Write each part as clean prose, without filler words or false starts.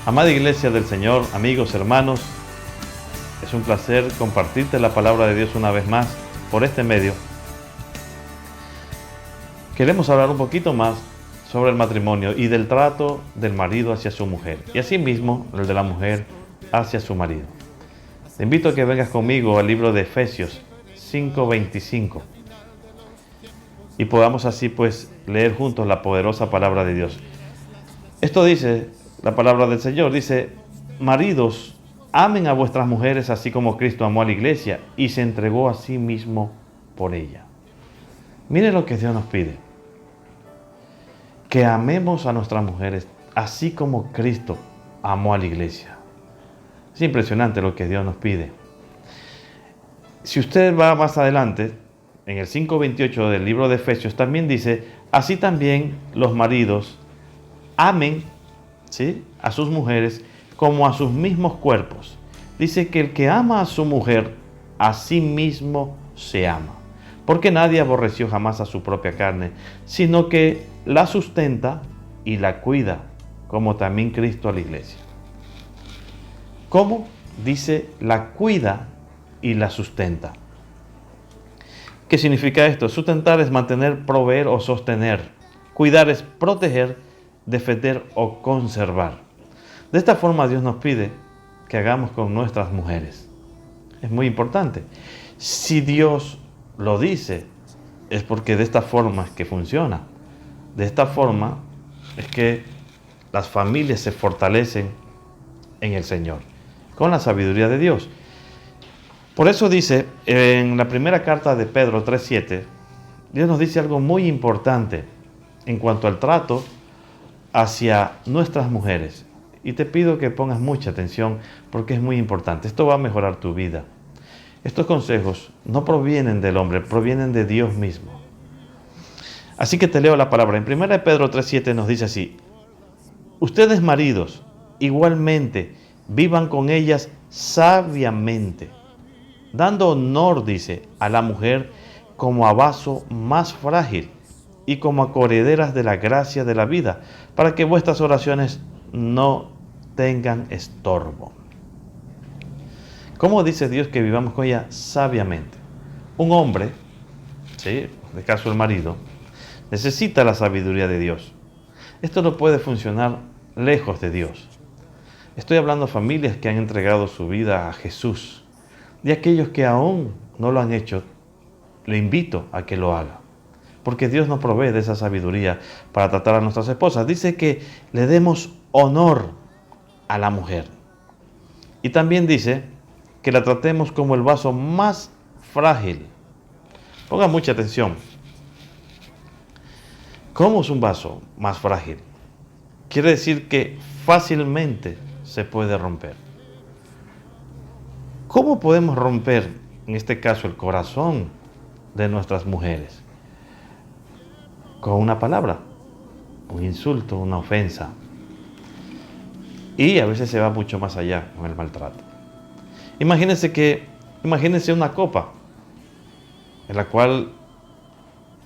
Amada Iglesia del Señor, amigos, hermanos, es un placer compartirte la palabra de Dios una vez más por este medio. Queremos hablar un poquito más sobre el matrimonio y del trato del marido hacia su mujer y asimismo el de la mujer hacia su marido. Te invito a que vengas conmigo al libro de Efesios 5:25 y podamos así pues leer juntos la poderosa palabra de Dios. Esto dice la palabra del Señor, dice: maridos, amen a vuestras mujeres así como Cristo amó a la iglesia y se entregó a sí mismo por ella. Mire lo que Dios nos pide: que amemos a nuestras mujeres así como Cristo amó a la iglesia. Es impresionante lo que Dios nos pide. Si usted va más adelante, en el 5:28 del libro de Efesios también dice: así también los maridos amen, ¿sí?, a sus mujeres como a sus mismos cuerpos. Dice que el que ama a su mujer, a sí mismo se ama. Porque nadie aborreció jamás a su propia carne, sino que la sustenta y la cuida, como también Cristo a la iglesia. ¿Cómo? Dice, la cuida y la sustenta. ¿Qué significa esto? Sustentar es mantener, proveer o sostener. Cuidar es proteger, defender o conservar. De esta forma Dios nos pide que hagamos con nuestras mujeres. Es muy importante. Si Dios lo dice, es porque de esta forma es que funciona. De esta forma es que las familias se fortalecen en el Señor, con la sabiduría de Dios. Por eso dice en la primera carta de Pedro 3:7, Dios nos dice algo muy importante en cuanto al trato hacia nuestras mujeres. Y te pido que pongas mucha atención porque es muy importante. Esto va a mejorar tu vida. Estos consejos no provienen del hombre, provienen de Dios mismo. Así que te leo la palabra. En 1 Pedro 3:7 nos dice así: ustedes maridos, igualmente, vivan con ellas sabiamente, dando honor, dice, a la mujer como a vaso más frágil y como a coherederas de la gracia de la vida, para que vuestras oraciones no tengan estorbo. ¿Cómo dice Dios que vivamos con ella sabiamente? Un hombre, ¿sí?, en este caso el marido, necesita la sabiduría de Dios. Esto no puede funcionar lejos de Dios. Estoy hablando de familias que han entregado su vida a Jesús. Y aquellos que aún no lo han hecho, le invito a que lo haga. Porque Dios nos provee de esa sabiduría para tratar a nuestras esposas. Dice que le demos honor a la mujer. Y también dice que la tratemos como el vaso más frágil. Ponga mucha atención. ¿Cómo es un vaso más frágil? Quiere decir que fácilmente se puede romper. ¿Cómo podemos romper, en este caso, el corazón de nuestras mujeres? Con una palabra, un insulto, una ofensa. Y a veces se va mucho más allá con el maltrato. Imagínense una copa en la cual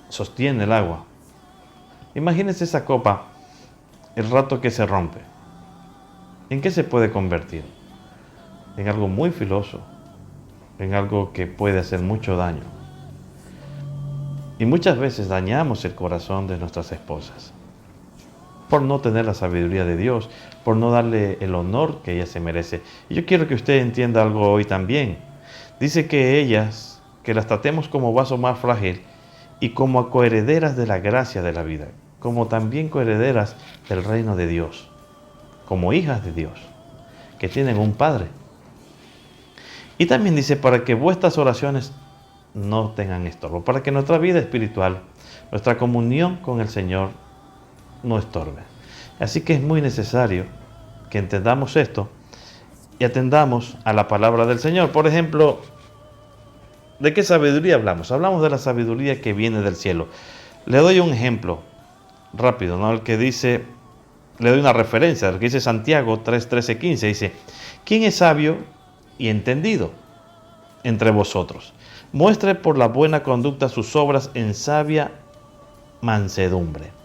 sostiene el agua. Imagínense esa copa el rato que se rompe. ¿En qué se puede convertir? En algo muy filoso, en algo que puede hacer mucho daño. Y muchas veces dañamos el corazón de nuestras esposas por no tener la sabiduría de Dios, por no darle el honor que ella se merece. Y yo quiero que usted entienda algo hoy también. Dice que las tratemos como vaso más frágil y como a coherederas de la gracia de la vida, como también coherederas del reino de Dios, como hijas de Dios, que tienen un Padre. Y también dice, para que vuestras oraciones no tengan estorbo, para que nuestra vida espiritual, nuestra comunión con el Señor no estorbe. Así que es muy necesario que entendamos esto y atendamos a la palabra del Señor. Por ejemplo, ¿de qué sabiduría hablamos? Hablamos de la sabiduría que viene del cielo. Le doy un ejemplo rápido, ¿no? El que dice, le doy una referencia, el que dice Santiago 3:13-15, dice: ¿quién es sabio y entendido entre vosotros? Muestre por la buena conducta sus obras en sabia mansedumbre.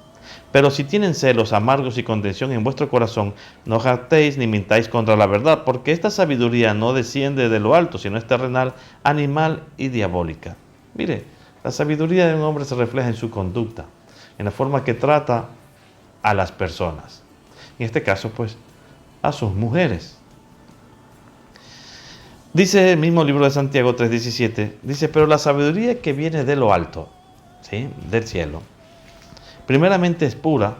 Pero si tienen celos amargos y contención en vuestro corazón, no jactéis ni mintáis contra la verdad, porque esta sabiduría no desciende de lo alto, sino es terrenal, animal y diabólica. Mire, la sabiduría de un hombre se refleja en su conducta, en la forma que trata a las personas. En este caso, pues, a sus mujeres. Dice el mismo libro de Santiago 3:17, dice, pero la sabiduría que viene de lo alto, ¿sí?, del cielo, primeramente es pura,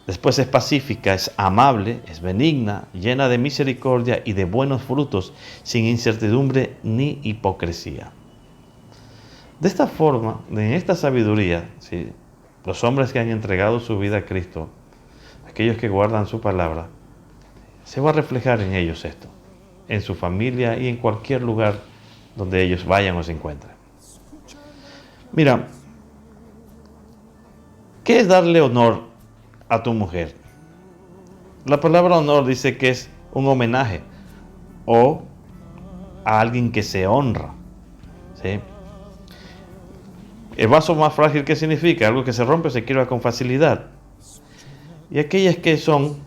después es pacífica, es amable, es benigna, llena de misericordia y de buenos frutos, sin incertidumbre ni hipocresía. De esta forma, en esta sabiduría, ¿sí?, los hombres que han entregado su vida a Cristo, aquellos que guardan su palabra, se va a reflejar en ellos esto, en su familia y en cualquier lugar donde ellos vayan o se encuentren. Mira, ¿qué es darle honor a tu mujer? La palabra honor dice que es un homenaje o a alguien que se honra, ¿sí? El vaso más frágil, ¿qué significa? Algo que se rompe, se quiebra con facilidad. Y aquellas que son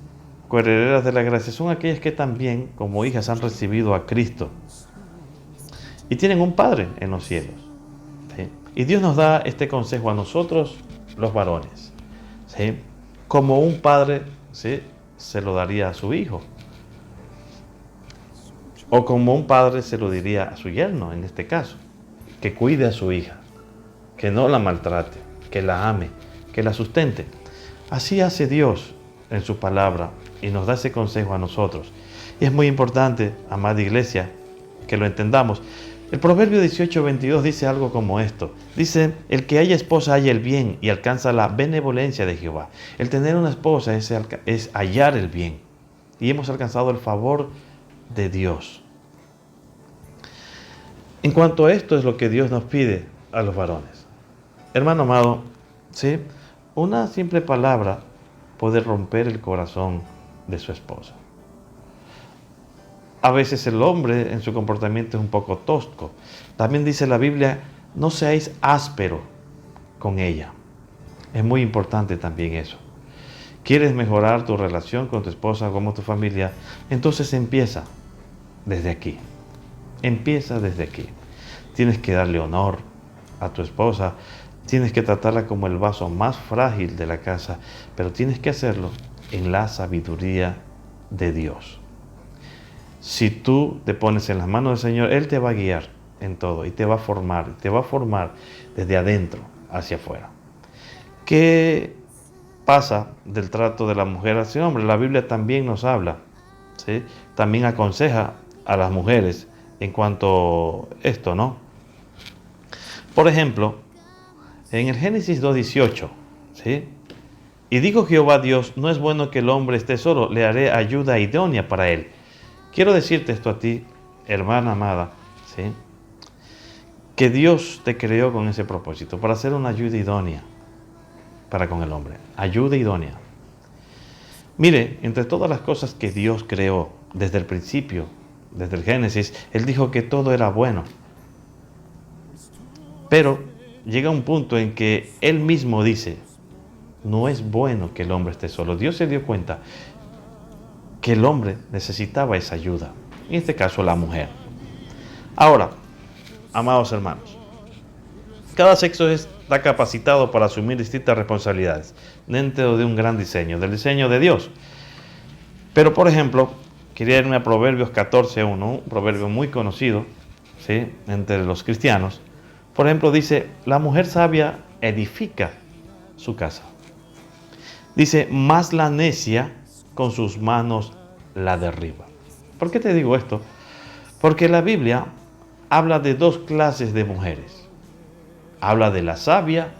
coherederas de la gracia son aquellas que también, como hijas, han recibido a Cristo y tienen un Padre en los cielos, ¿sí? Y Dios nos da este consejo a nosotros, los varones, ¿sí?, como un padre, ¿sí?, se lo daría a su hijo, o como un padre se lo diría a su yerno, en este caso, que cuide a su hija, que no la maltrate, que la ame, que la sustente. Así hace Dios en su palabra y nos da ese consejo a nosotros. Y es muy importante, amada iglesia, que lo entendamos. El Proverbio 18:22 dice algo como esto. Dice, el que haya esposa halla el bien y alcanza la benevolencia de Jehová. El tener una esposa es hallar el bien. Y hemos alcanzado el favor de Dios. En cuanto a esto es lo que Dios nos pide a los varones. Hermano amado, ¿sí?, una simple palabra puede romper el corazón de su esposa. A veces el hombre en su comportamiento es un poco tosco. También dice la Biblia, no seáis áspero con ella. Es muy importante también eso. ¿Quieres mejorar tu relación con tu esposa, con tu familia? Entonces empieza desde aquí. Empieza desde aquí. Tienes que darle honor a tu esposa. Tienes que tratarla como el vaso más frágil de la casa, pero tienes que hacerlo en la sabiduría de Dios. Si tú te pones en las manos del Señor, Él te va a guiar en todo y te va a formar desde adentro hacia afuera. ¿Qué pasa del trato de la mujer hacia el hombre? La Biblia también nos habla, ¿sí?, también aconseja a las mujeres en cuanto a esto, ¿no? Por ejemplo, en el Génesis 2:18, ¿sí?, y dijo Jehová Dios, no es bueno que el hombre esté solo, le haré ayuda idónea para él. Quiero decirte esto a ti, hermana amada, ¿sí?, que Dios te creó con ese propósito, para hacer una ayuda idónea para con el hombre. Ayuda idónea. Mire, entre todas las cosas que Dios creó desde el principio, desde el Génesis, Él dijo que todo era bueno. Pero llega un punto en que Él mismo dice, no es bueno que el hombre esté solo. Dios se dio cuenta que el hombre necesitaba esa ayuda, en este caso la mujer. Ahora, amados hermanos, cada sexo está capacitado para asumir distintas responsabilidades dentro de un gran diseño, del diseño de Dios. Pero, por ejemplo, quería irme a Proverbios 14:1, un proverbio muy conocido, ¿sí?, entre los cristianos. Por ejemplo, dice, la mujer sabia edifica su casa. Dice, mas la necia con sus manos la derriba. ¿Por qué te digo esto? Porque la Biblia habla de dos clases de mujeres. Habla de la sabia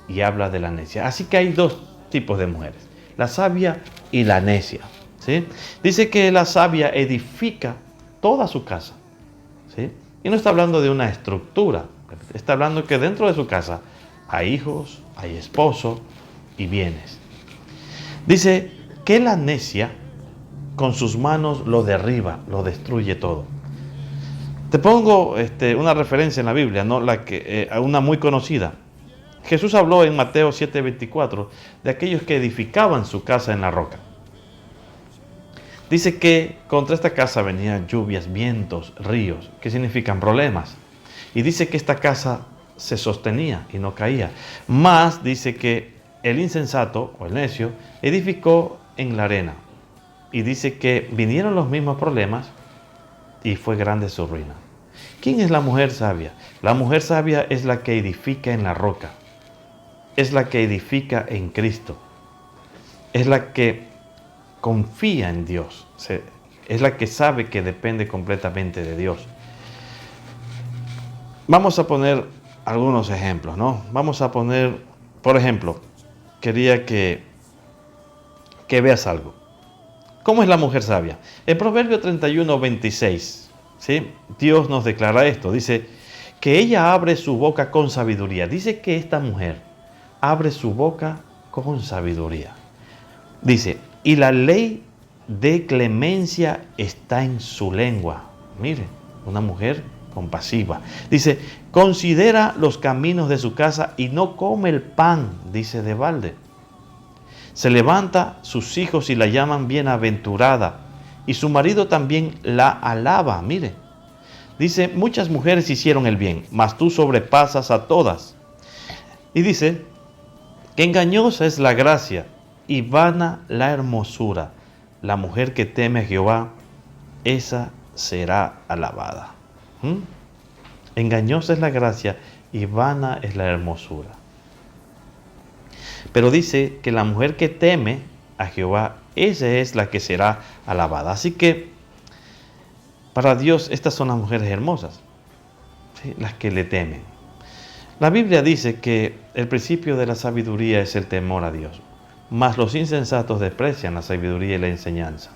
y habla de la necia. Así que hay dos tipos de mujeres, la sabia y la necia, ¿sí? Dice que la sabia edifica toda su casa, ¿sí? Y no está hablando de una estructura, está hablando que dentro de su casa hay hijos, hay esposo y bienes. Dice que la necia con sus manos lo derriba, lo destruye todo. Te pongo una referencia en la Biblia, ¿no? Una muy conocida. Jesús habló en Mateo 7:24 de aquellos que edificaban su casa en la roca. Dice que contra esta casa venían lluvias, vientos, ríos, que significan problemas. Y dice que esta casa se sostenía y no caía. Más dice que el insensato o el necio edificó en la arena. Y dice que vinieron los mismos problemas y fue grande su ruina. ¿Quién es la mujer sabia? La mujer sabia es la que edifica en la roca. Es la que edifica en Cristo. Es la que confía en Dios. Es la que sabe que depende completamente de Dios. Vamos a poner algunos ejemplos, ¿no? Vamos a poner, por ejemplo, quería que veas algo. ¿Cómo es la mujer sabia? En Proverbio 31:26, ¿sí? Dios nos declara esto. Dice que ella abre su boca con sabiduría. Dice que esta mujer abre su boca con sabiduría. Dice, y la ley de clemencia está en su lengua. Mire, una mujer compasiva. Dice, considera los caminos de su casa y no come el pan, dice, de balde. Se levanta sus hijos y la llaman bienaventurada, y su marido también la alaba. Mire, dice, muchas mujeres hicieron el bien, mas tú sobrepasas a todas. Y dice, que engañosa es la gracia y vana la hermosura. La mujer que teme a Jehová, esa será alabada. Engañosa es la gracia y vana es la hermosura. Pero dice que la mujer que teme a Jehová, esa es la que será alabada. Así que para Dios estas son las mujeres hermosas, ¿sí? Las que le temen. La Biblia dice que el principio de la sabiduría es el temor a Dios, mas los insensatos desprecian la sabiduría y la enseñanza.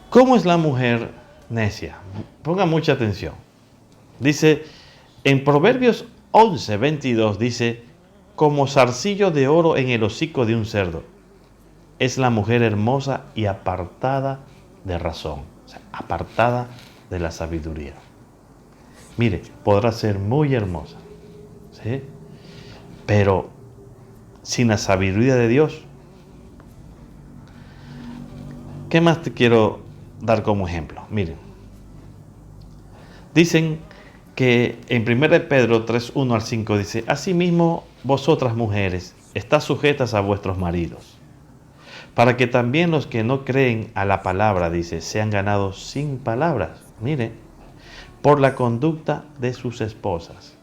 ¿Cómo es la mujer necia? Ponga mucha atención. Dice, en Proverbios 11:22 dice, como zarcillo de oro en el hocico de un cerdo, es la mujer hermosa y apartada de razón, o sea, apartada de la sabiduría. Mire, podrá ser muy hermosa, ¿sí? Pero sin la sabiduría de Dios. ¿Qué más te quiero dar como ejemplo? Miren, dicen que en 1 Pedro 3:1-5 dice, asimismo vosotras mujeres, estad sujetas a vuestros maridos, para que también los que no creen a la palabra, dice, sean ganados sin palabras. Mire, por la conducta de sus esposas.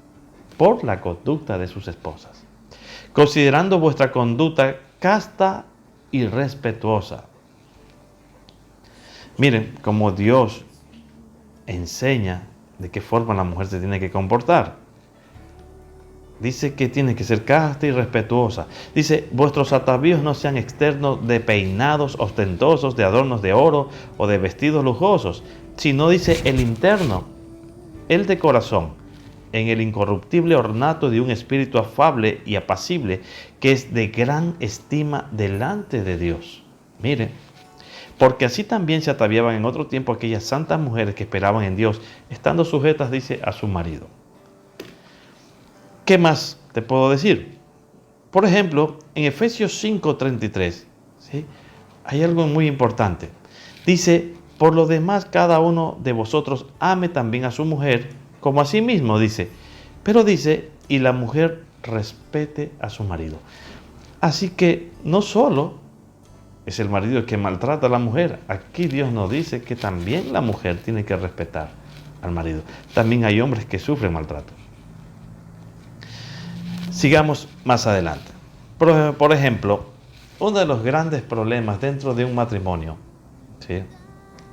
Por la conducta de sus esposas. Considerando vuestra conducta casta y respetuosa. Miren, como Dios enseña de qué forma la mujer se tiene que comportar. Dice que tiene que ser casta y respetuosa. Dice, vuestros atavíos no sean externos de peinados ostentosos, de adornos de oro o de vestidos lujosos, sino dice el interno, el de corazón, en el incorruptible ornato de un espíritu afable y apacible, que es de gran estima delante de Dios. Mire, porque así también se ataviaban en otro tiempo aquellas santas mujeres que esperaban en Dios, estando sujetas, dice, a su marido. ¿Qué más te puedo decir? Por ejemplo, en Efesios 5:33, ¿sí? Hay algo muy importante. Dice, por lo demás, cada uno de vosotros ame también a su mujer, como a sí mismo, dice. Pero dice, y la mujer respete a su marido. Así que no solo es el marido el que maltrata a la mujer. Aquí Dios nos dice que también la mujer tiene que respetar al marido. También hay hombres que sufren maltrato. Sigamos más adelante. Por ejemplo, uno de los grandes problemas dentro de un matrimonio, ¿sí?,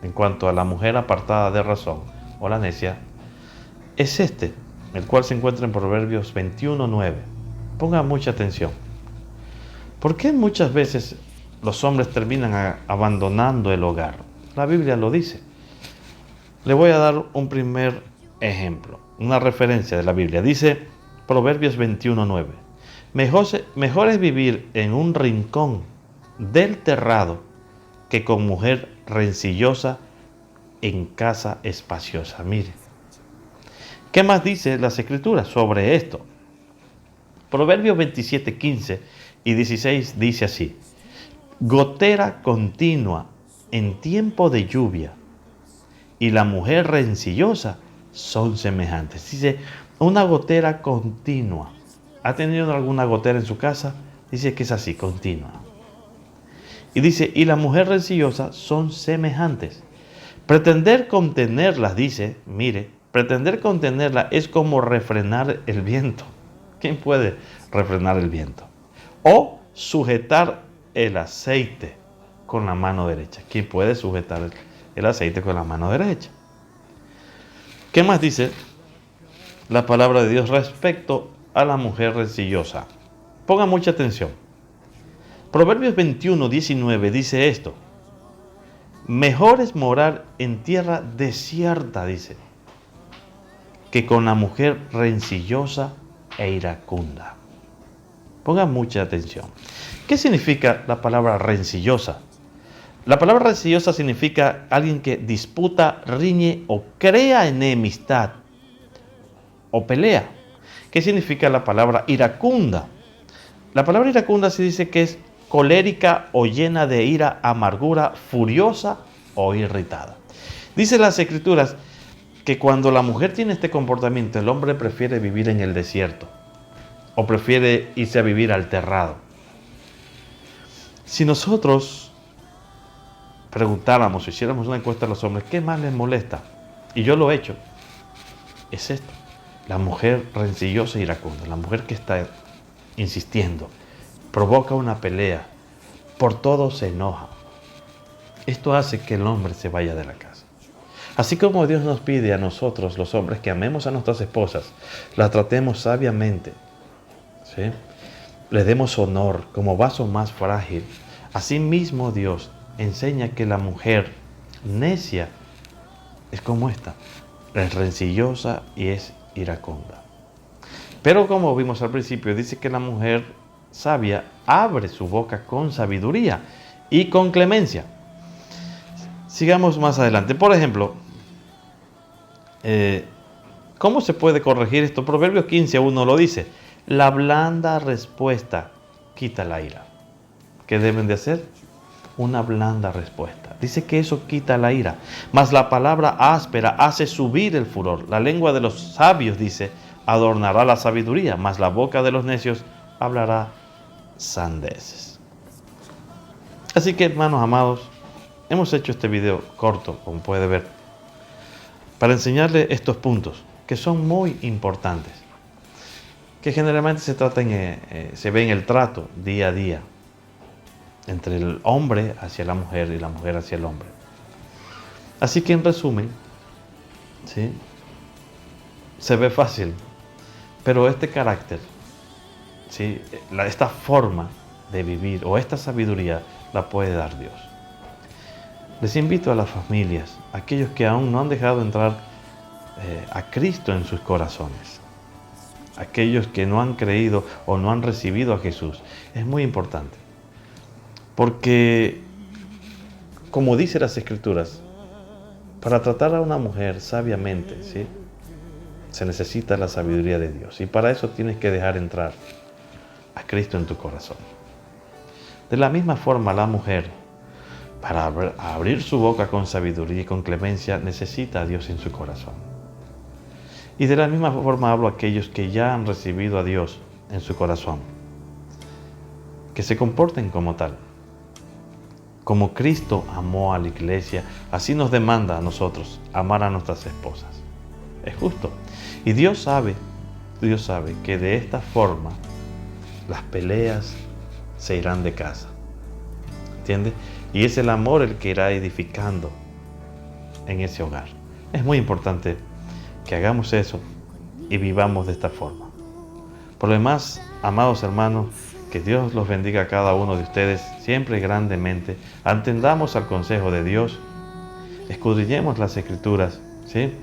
en cuanto a la mujer apartada de razón o la necia, es el cual se encuentra en Proverbios 21:9. Ponga mucha atención. ¿Por qué muchas veces los hombres terminan abandonando el hogar? La Biblia lo dice. Le voy a dar un primer ejemplo, una referencia de la Biblia. Dice Proverbios 21:9. Mejor es vivir en un rincón del terrado que con mujer rencillosa en casa espaciosa. Mire. ¿Qué más dice las Escrituras sobre esto? Proverbios 27, 15 y 16 dice así: gotera continua en tiempo de lluvia y la mujer rencillosa son semejantes. Dice, una gotera continua. ¿Ha tenido alguna gotera en su casa? Dice que es así, continua. Y dice, y la mujer rencillosa son semejantes. Pretender contenerlas, dice, mire, pretender contenerla es como refrenar el viento. ¿Quién puede refrenar el viento? O sujetar el aceite con la mano derecha. ¿Quién puede sujetar el aceite con la mano derecha? ¿Qué más dice la palabra de Dios respecto a la mujer rencillosa? Ponga mucha atención. Proverbios 21, 19 dice esto: mejor es morar en tierra desierta, dice, que con la mujer rencillosa e iracunda. Ponga mucha atención. ¿Qué significa la palabra rencillosa? La palabra rencillosa significa alguien que disputa, riñe o crea enemistad o pelea. ¿Qué significa la palabra iracunda? La palabra iracunda se dice que es colérica o llena de ira, amargura, furiosa o irritada. Dice las Escrituras que cuando la mujer tiene este comportamiento, el hombre prefiere vivir en el desierto o prefiere irse a vivir alterrado. Si nosotros preguntáramos, hiciéramos una encuesta a los hombres, ¿qué más les molesta? Y yo lo he hecho. Es esto: la mujer rencillosa e iracunda, la mujer que está insistiendo, provoca una pelea, por todo se enoja. Esto hace que el hombre se vaya de la casa. Así como Dios nos pide a nosotros, los hombres, que amemos a nuestras esposas, las tratemos sabiamente, ¿sí? Le demos honor como vaso más frágil. Asimismo, Dios enseña que la mujer necia es como esta, es rencillosa y es iracunda. Pero como vimos al principio, dice que la mujer sabia abre su boca con sabiduría y con clemencia. Sigamos más adelante. Por ejemplo, ¿cómo se puede corregir esto? Proverbios 15:1 lo dice: la blanda respuesta quita la ira. ¿Qué deben de hacer? Una blanda respuesta. Dice que eso quita la ira. Mas la palabra áspera hace subir el furor. La lengua de los sabios, dice, adornará la sabiduría. Mas la boca de los necios hablará sandeces. Así que, hermanos amados, hemos hecho este video corto, como puede ver, para enseñarle estos puntos que son muy importantes, que generalmente se ve en el trato día a día entre el hombre hacia la mujer y la mujer hacia el hombre. Así que, en resumen, ¿sí?, se ve fácil, pero este carácter, ¿sí?, esta forma de vivir o esta sabiduría la puede dar Dios. Les invito a las familias, aquellos que aún no han dejado entrar a Cristo en sus corazones, aquellos que no han creído o no han recibido a Jesús. Es muy importante, porque, como dice las Escrituras, para tratar a una mujer sabiamente, ¿sí?, se necesita la sabiduría de Dios. Y para eso tienes que dejar entrar a Cristo en tu corazón. De la misma forma, la mujer, para abrir su boca con sabiduría y con clemencia, necesita a Dios en su corazón. Y de la misma forma hablo a aquellos que ya han recibido a Dios en su corazón, que se comporten como tal. Como Cristo amó a la iglesia, así nos demanda a nosotros amar a nuestras esposas. Es justo. Y Dios sabe que de esta forma las peleas se irán de casa. ¿Entiende? Y es el amor el que irá edificando en ese hogar. Es muy importante que hagamos eso y vivamos de esta forma. Por lo demás, amados hermanos, que Dios los bendiga a cada uno de ustedes siempre grandemente. Atendamos al consejo de Dios. Escudriñemos las Escrituras, ¿sí?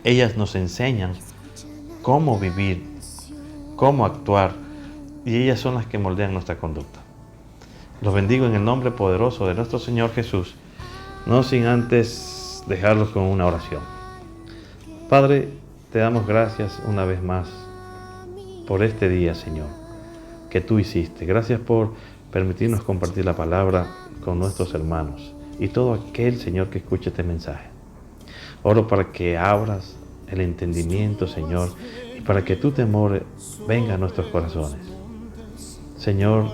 Ellas nos enseñan cómo vivir, cómo actuar, y ellas son las que moldean nuestra conducta. Los bendigo en el nombre poderoso de nuestro Señor Jesús, no sin antes dejarlos con una oración. Padre, te damos gracias una vez más por este día, Señor, que tú hiciste. Gracias por permitirnos compartir la palabra con nuestros hermanos y todo aquel, Señor, que escuche este mensaje. Oro para que abras el entendimiento, Señor, y para que tu temor venga a nuestros corazones. Señor,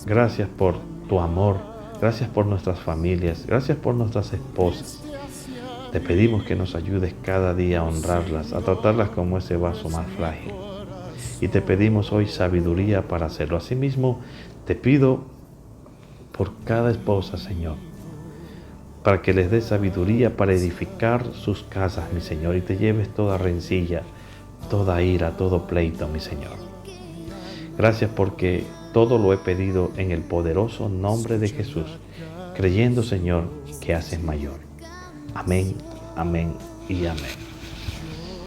gracias por tu amor, gracias por nuestras familias, gracias por nuestras esposas. Te pedimos que nos ayudes cada día a honrarlas, a tratarlas como ese vaso más frágil. Y te pedimos hoy sabiduría para hacerlo. Asimismo, te pido por cada esposa, Señor, para que les des sabiduría para edificar sus casas, mi Señor, y te lleves toda rencilla, toda ira, todo pleito, mi Señor. Gracias porque todo lo he pedido en el poderoso nombre de Jesús, creyendo, Señor, que haces mayor. Amén, amén y amén.